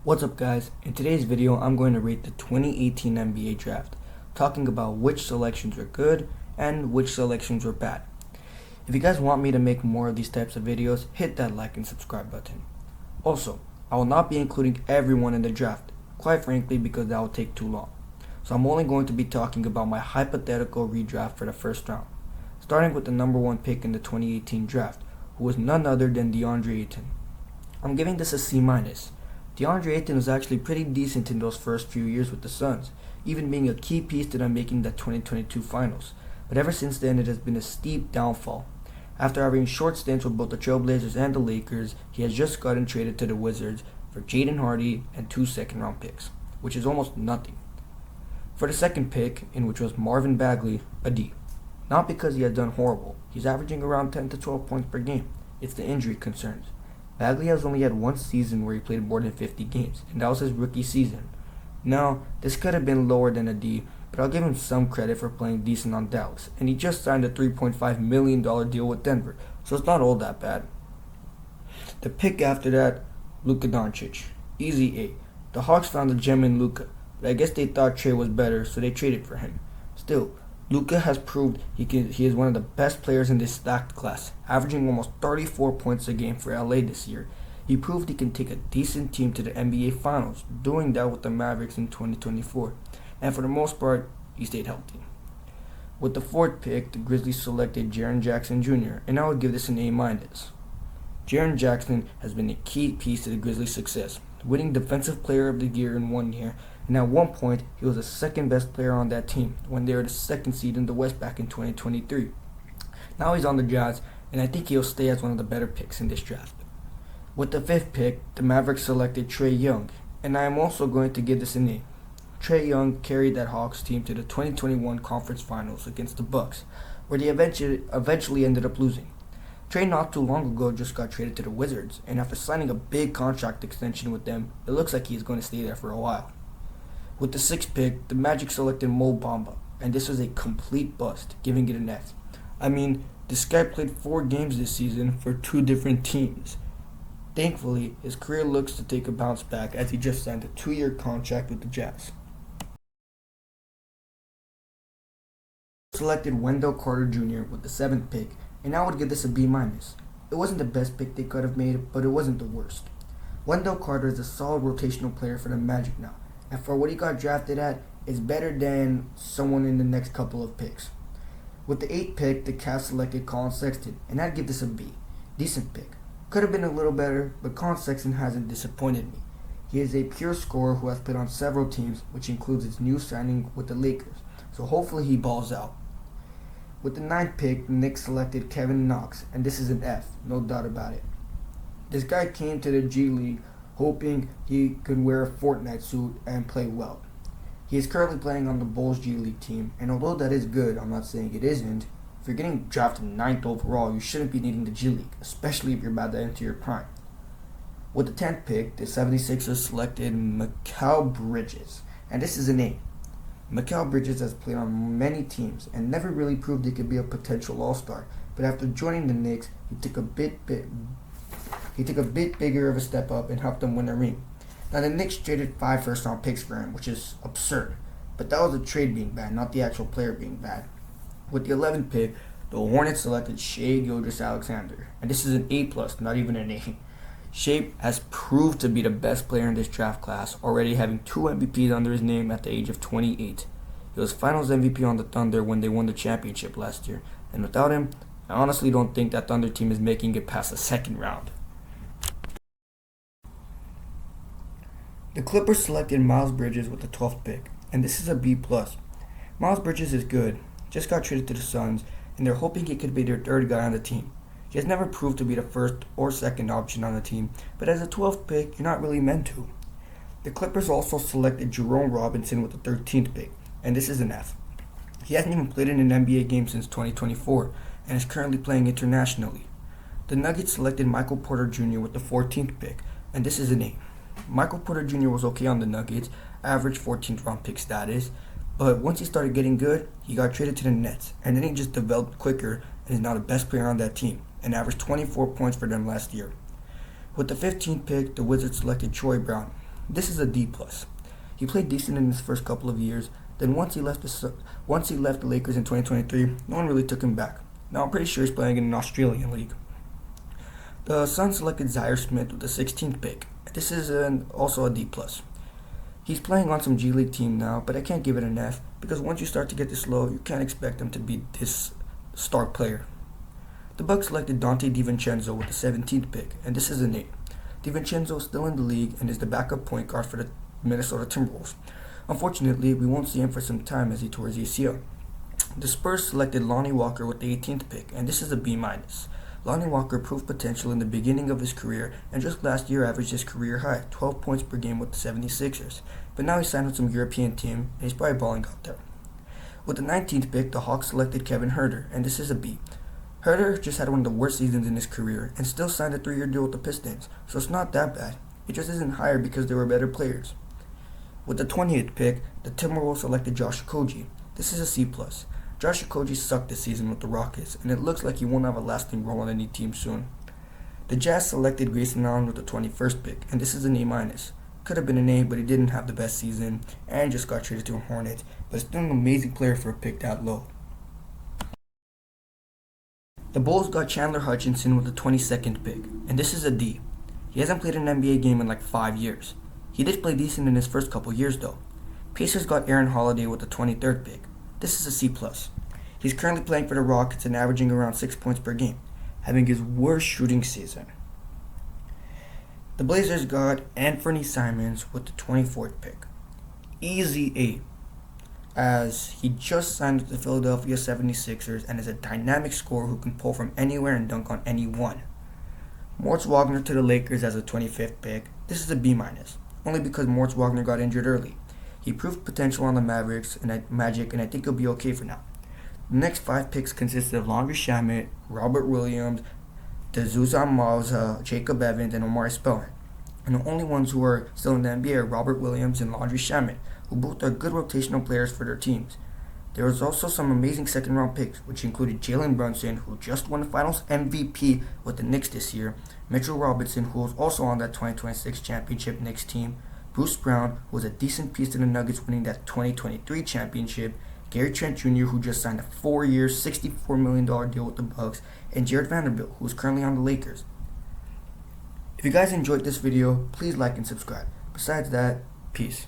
What's up guys? In today's video I'm going to rate the 2018 NBA draft, talking about which selections were good and which selections were bad. If you guys want me to make more of these types of videos, hit that like and subscribe button. Also, I will not be including everyone in the draft, quite frankly because that will take too long. So I'm only going to be talking about my hypothetical redraft for the first round, starting with the number 1 pick in the 2018 draft, who was none other than DeAndre Ayton. I'm giving this a C-. DeAndre Ayton was actually pretty decent in those first few years with the Suns, even being a key piece to them making the 2022 finals, but ever since then it has been a steep downfall. After having short stints with both the Trailblazers and the Lakers, he has just gotten traded to the Wizards for Jaden Hardy and 2 second-round picks, which is almost nothing. For the second pick, in which was Marvin Bagley, a D. Not because he has done horrible, he's averaging around 10 to 12 points per game, it's the injury concerns. Bagley has only had one season where he played more than 50 games, and that was his rookie season. Now, this could have been lower than a D, but I'll give him some credit for playing decent on Dallas, and he just signed a $3.5 million deal with Denver, so it's not all that bad. The pick after that, Luka Doncic. Easy A. The Hawks found a gem in Luka, but I guess they thought Trey was better, so they traded for him. Still, Luka has proved he is one of the best players in this stacked class, averaging almost 34 points a game for LA this year. He proved he can take a decent team to the NBA Finals, doing that with the Mavericks in 2024, and for the most part, he stayed healthy. With the fourth pick, the Grizzlies selected Jaren Jackson Jr., and I would give this an A-. Jaren Jackson has been a key piece to the Grizzlies' success, winning Defensive Player of the Year in 1 year, and at one point, he was the second best player on that team when they were the second seed in the West back in 2023. Now he's on the Jazz, and I think he'll stay as one of the better picks in this draft. With the fifth pick, the Mavericks selected Trae Young, and I am also going to give this an A. Trae Young carried that Hawks team to the 2021 Conference Finals against the Bucks, where they eventually ended up losing. Trae not too long ago just got traded to the Wizards, and after signing a big contract extension with them, it looks like he's going to stay there for a while. With the sixth pick, the Magic selected Mo Bamba, and this was a complete bust, giving it an F. I mean, this guy played 4 games this season for 2 different teams. Thankfully, his career looks to take a bounce back as he just signed a 2-year contract with the Jazz. Selected Wendell Carter Jr. with the 7th pick, and I would give this a B-. It wasn't the best pick they could have made, but it wasn't the worst. Wendell Carter is a solid rotational player for the Magic now, and for what he got drafted at, it's better than someone in the next couple of picks. With the 8th pick, the Cavs selected Colin Sexton, and I'd give this a B. Decent pick. Could have been a little better, but Colin Sexton hasn't disappointed me. He is a pure scorer who has played on several teams, which includes his new signing with the Lakers, so hopefully he balls out. With the 9th pick, the Knicks selected Kevin Knox, and this is an F, no doubt about it. This guy came to the G League hoping he could wear a Fortnite suit and play well. He is currently playing on the Bulls G League team, and although that is good, I'm not saying it isn't, if you're getting drafted 9th overall, you shouldn't be needing the G League, especially if you're about to enter your prime. With the 10th pick, the 76ers selected Mikal Bridges, and this is an A. Mikal Bridges has played on many teams and never really proved he could be a potential all-star, but after joining the Knicks, he took a bit bigger of a step up and helped them win a ring. Now the Knicks traded 5 first-round picks for him, which is absurd, but that was the trade being bad, not the actual player being bad. With the 11th pick, the Hornets selected Shai Gilgeous-Alexander, and this is an A+, not even an A. Shai has proved to be the best player in this draft class, already having 2 MVPs under his name at the age of 28. He was Finals MVP on the Thunder when they won the championship last year, and without him, I honestly don't think that Thunder team is making it past the second round. The Clippers selected Miles Bridges with the 12th pick, and this is a B+. Miles Bridges is good, just got traded to the Suns, and they're hoping he could be their 3rd guy on the team. He has never proved to be the 1st or 2nd option on the team, but as a 12th pick, you're not really meant to. The Clippers also selected Jerome Robinson with the 13th pick, and this is an F. He hasn't even played in an NBA game since 2024, and is currently playing internationally. The Nuggets selected Michael Porter Jr. with the 14th pick, and this is an A. Michael Porter Jr. was okay on the Nuggets, average 14th round pick status, but once he started getting good, he got traded to the Nets, and then he just developed quicker and is now the best player on that team, and averaged 24 points for them last year. With the 15th pick, the Wizards selected Troy Brown. This is a D+. He played decent in his first couple of years, then once he left the Lakers in 2023, no one really took him back. Now I'm pretty sure he's playing in an Australian league. The Suns selected Zaire Smith with the 16th pick. This is also a D+. He's playing on some G League team now, but I can't give it an F because once you start to get this low, you can't expect him to be this star player. The Bucks selected Dante DiVincenzo with the 17th pick, and this is an A. DiVincenzo is still in the league and is the backup point guard for the Minnesota Timberwolves. Unfortunately, we won't see him for some time as he tore his ACL. The Spurs selected Lonnie Walker with the 18th pick, and this is a B-. Lonnie Walker proved potential in the beginning of his career, and just last year averaged his career high, 12 points per game with the 76ers. But now he's signed with some European team, and he's probably balling out there. With the 19th pick, the Hawks selected Kevin Huerter, and this is a B. Huerter just had one of the worst seasons in his career, and still signed a 3-year deal with the Pistons, so it's not that bad. It just isn't higher because there were better players. With the 20th pick, the Timberwolves selected Josh Okogie. This is a C+. Josh Okogie sucked this season with the Rockets, and it looks like he won't have a lasting role on any team soon. The Jazz selected Grayson Allen with the 21st pick, and this is an A-. Could have been an A, but he didn't have the best season, and just got traded to a Hornet, but still an amazing player for a pick that low. The Bulls got Chandler Hutchinson with the 22nd pick, and this is a D. He hasn't played an NBA game in like 5 years. He did play decent in his first couple years though. Pacers got Aaron Holiday with the 23rd pick. This is a C+. He's currently playing for the Rockets and averaging around 6 points per game, having his worst shooting season. The Blazers got Anthony Simons with the 24th pick. Easy A, as he just signed with the Philadelphia 76ers and is a dynamic scorer who can pull from anywhere and dunk on anyone. Moritz Wagner to the Lakers as a 25th pick. This is a B-, only because Moritz Wagner got injured early. He proved potential on the Mavericks and Magic, and I think he'll be okay for now. The next 5 picks consisted of Landry Shamet, Robert Williams, D'Souza Mauza, Jacob Evans, and Omari Spellman. And the only ones who are still in the NBA are Robert Williams and Landry Shamet, who both are good rotational players for their teams. There was also some amazing second-round picks, which included Jalen Brunson, who just won the Finals MVP with the Knicks this year, Mitchell Robinson, who was also on that 2026 championship Knicks team, Bruce Brown, who was a decent piece to the Nuggets winning that 2023 championship, Gary Trent Jr., who just signed a 4-year, $64 million deal with the Bucks, and Jared Vanderbilt, who is currently on the Lakers. If you guys enjoyed this video, please like and subscribe. Besides that, peace.